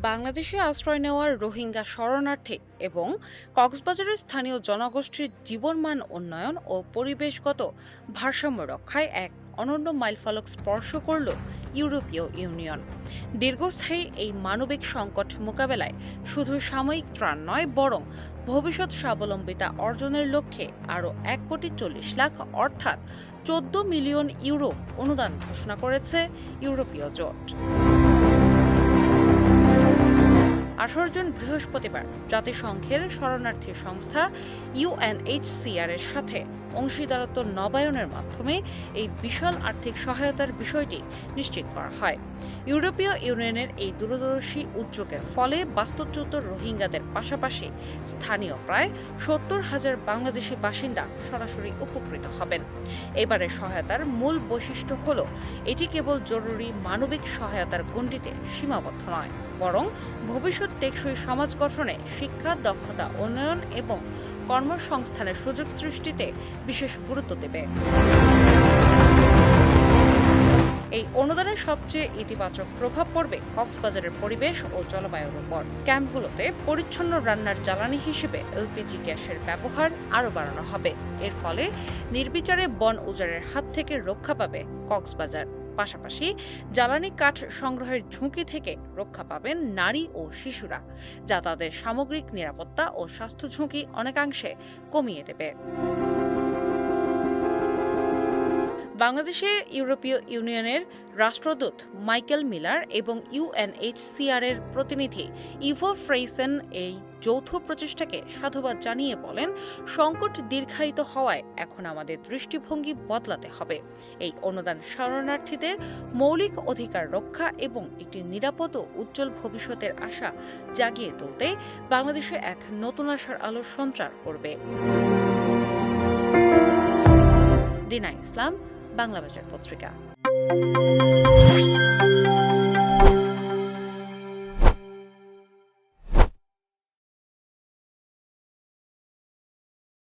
বাংলাদেশে আশ্রয় নেওয়ার রোহিঙ্গা শরণার্থী এবং কক্সবাজারের স্থানীয় জনগোষ্ঠীর জীবনমান উন্নয়ন ও পরিবেশগত ভারসাম্য রক্ষায় এক অনন্য মাইলফলক স্পর্শ করল ইউরোপীয় ইউনিয়ন। দীর্ঘস্থায়ী এই মানবিক সংকট মোকাবেলায় শুধু সাময়িক ত্রাণ নয়, বরং ভবিষ্যৎ স্বাবলম্বিতা অর্জনের লক্ষ্যে আরও ১,৪০,০০,০০০ অর্থাৎ ১৪ মিলিয়ন ইউরো অনুদান ঘোষণা করেছে ইউরোপীয় জোট। ১৮ জুন বৃহস্পতিবার জাতিসংঘের শরণার্থী সংস্থা ইউএনএইচসিআর এর সাথে অংশীদারত্ব নবায়নের মাধ্যমে এই বিশাল আর্থিক সহায়তার বিষয়টি নিশ্চিত করা হয়। ইউরোপীয় ইউনিয়নের এই দূরদর্শী উদ্যোগের ফলে বাস্তুচ্যুত রোহিঙ্গাদের পাশাপাশি স্থানীয় প্রায় ৭০,০০০ বাংলাদেশি বাসিন্দা সরাসরি উপকৃত হবেন। এবারের সহায়তার মূল বৈশিষ্ট্য হল এটি কেবল জরুরি মানবিক সহায়তার গণ্ডিতে সীমাবদ্ধ নয়, বরং ভবিষ্যৎ টেকসই সমাজ গঠনে শিক্ষা, দক্ষতা উন্নয়ন এবং কর্মসংস্থানের সুযোগ সৃষ্টিতে বিশেষ গুরুত্ব দেবে। এই অনুদানের সবচেয়ে ইতিবাচক প্রভাব পড়বে কক্সবাজারের পরিবেশ ও জলবায়ুর উপর। ক্যাম্পগুলোতে পরিচ্ছন্ন রান্নার জ্বালানি হিসেবে এলপিজি গ্যাসের ব্যবহার আরও বাড়ানো হবে। এর ফলে নির্বিচারে বন উজাড়ের হাত থেকে রক্ষা পাবে কক্সবাজার। পাশাপাশি জ্বালানি কাঠ সংগ্রহের ঝুঁকি থেকে রক্ষা পাবেন নারী ও শিশুরা, যা তাদের সামগ্রিক নিরাপত্তা ও স্বাস্থ্য ঝুঁকি অনেকাংশে কমিয়ে দেবে। বাংলাদেশে ইউরোপীয় ইউনিয়নের রাষ্ট্রদূত মাইকেল মিলার এবং ইউএনএইচসিআর এর প্রতিনিধি ইভো ফ্রেইসেন এই যৌথ প্রচেষ্টাকে সাধুবাদ জানিয়ে বলেন, সংকট দীর্ঘায়িত হওয়ায় এখন আমাদের দৃষ্টিভঙ্গি বদলাতে হবে। এই অনুদান শরণার্থীদের মৌলিক অধিকার রক্ষা এবং একটি নিরাপদ ও উজ্জ্বল ভবিষ্যতের আশা জাগিয়ে তুলতে বাংলাদেশে এক নতুন আশার আলো সঞ্চার করবে। দিনা ইসলাম, বাংলাবাজার পত্রিকা।